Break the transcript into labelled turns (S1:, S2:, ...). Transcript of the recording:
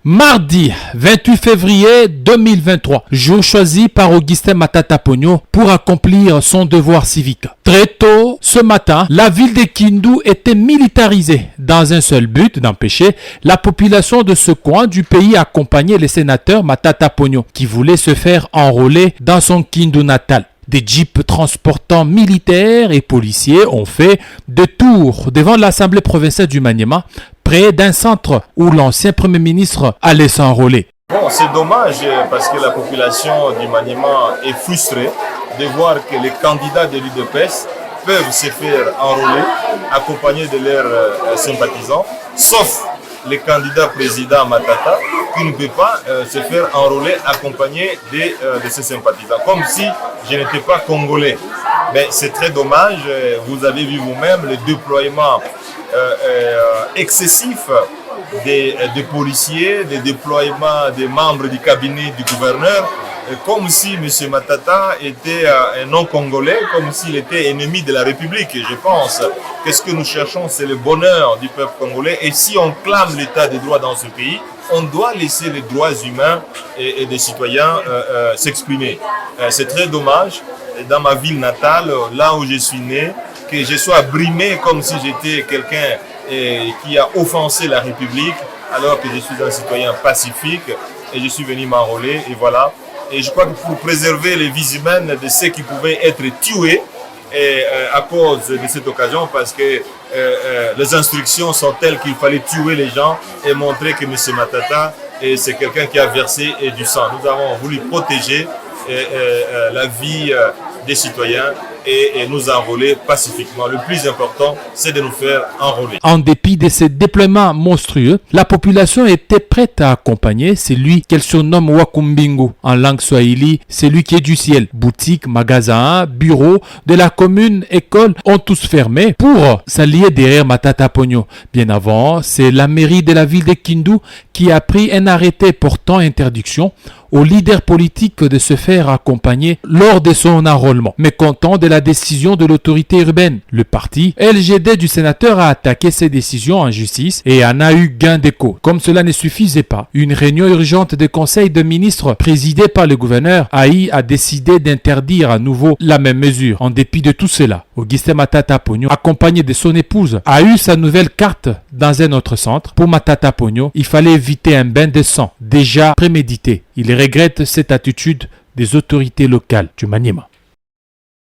S1: Mardi 28 février 2023, jour choisi par Augustin Matata Ponyo pour accomplir son devoir civique. Très tôt ce matin, la ville de Kindu était militarisée dans un seul but d'empêcher la population de ce coin du pays à accompagner le sénateur Matata Ponyo qui voulait se faire enrôler dans son Kindu natal. Des jeeps transportant militaires et policiers ont fait deux tours devant l'Assemblée provinciale du Maniema, près d'un centre où l'ancien Premier ministre allait s'enrôler.
S2: Bon, c'est dommage parce que la population du Maniema est frustrée de voir que les candidats de l'UDPS peuvent se faire enrôler, accompagnés de leurs sympathisants, sauf le candidat président Matata qui ne peut pas se faire enrôler accompagné de ses sympathisants, comme si je n'étais pas congolais. Mais c'est très dommage, vous avez vu vous-même le déploiement excessif des policiers, des déploiements des membres du cabinet du gouverneur, comme si M. Matata était un non-congolais, comme s'il était ennemi de la République. Et je pense que ce que nous cherchons, c'est le bonheur du peuple congolais. Et si on clame l'état des droits dans ce pays, on doit laisser les droits humains et des citoyens s'exprimer. C'est très dommage, dans ma ville natale, là où je suis né, que je sois brimé comme si j'étais quelqu'un qui a offensé la République, alors que je suis un citoyen pacifique et je suis venu m'enrôler, et voilà. Et je crois que pour préserver les vies humaines de ceux qui pouvaient être tués à cause de cette occasion, parce que les instructions sont telles qu'il fallait tuer les gens et montrer que M. Matata, c'est quelqu'un qui a versé du sang. Nous avons voulu protéger la vie des citoyens et nous enrôler pacifiquement. Le plus important, c'est de nous faire enrôler.
S1: En dépit de ces déploiements monstrueux, la population était prête à accompagner celui qu'elle surnomme Wakumbingu. En langue swahili, celui qui est du ciel. Boutiques, magasins, bureaux de la commune, écoles ont tous fermé pour s'allier derrière Matata Ponyo. Bien avant, c'est la mairie de la ville de Kindu qui a pris un arrêté portant interdiction aux leaders politiques de se faire accompagner lors de son enrôlement. Mécontent de la décision de l'autorité urbaine, le parti LGD du sénateur a attaqué ces décisions en justice et en a eu gain d'écho. Comme cela ne suffisait pas, une réunion urgente de conseil de ministres présidée par le gouverneur Aï a décidé d'interdire à nouveau la même mesure. En dépit de tout cela, Augustin Matata Ponyo, accompagné de son épouse, a eu sa nouvelle carte dans un autre centre. Pour Matata Ponyo, il fallait éviter un bain de sang déjà prémédité. Il regrette cette attitude des autorités locales du Maniema.